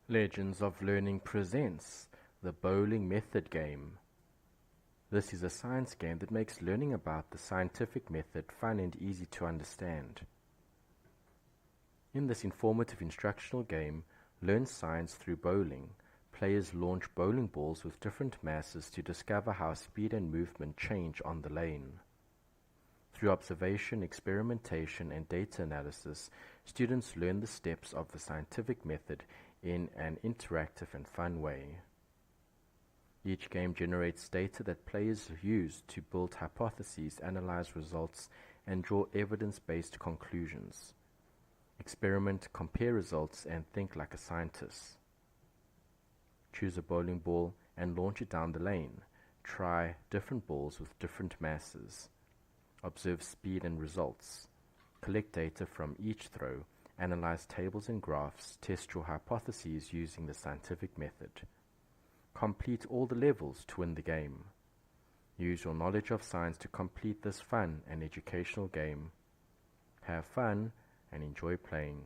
Legends of Learning presents the Bowling Method game. This is a science game that makes learning about the scientific method fun and easy to understand. In this informative instructional game, learn science through bowling. Players launch bowling balls with different masses to discover how speed and movement change on the lane. Through observation, experimentation, and data analysis, students learn the steps of the scientific method in an interactive and fun way. Each game generates data that players use to build hypotheses, analyze results, and draw evidence-based conclusions. Experiment, compare results, and think like a scientist. Choose a bowling ball and launch it down the lane. Try different balls with different masses. Observe speed and results. Collect data from each throw. Analyze tables and graphs. Test your hypotheses using the scientific method. Complete all the levels to win the game. Use your knowledge of science to complete this fun and educational game. Have fun and enjoy playing.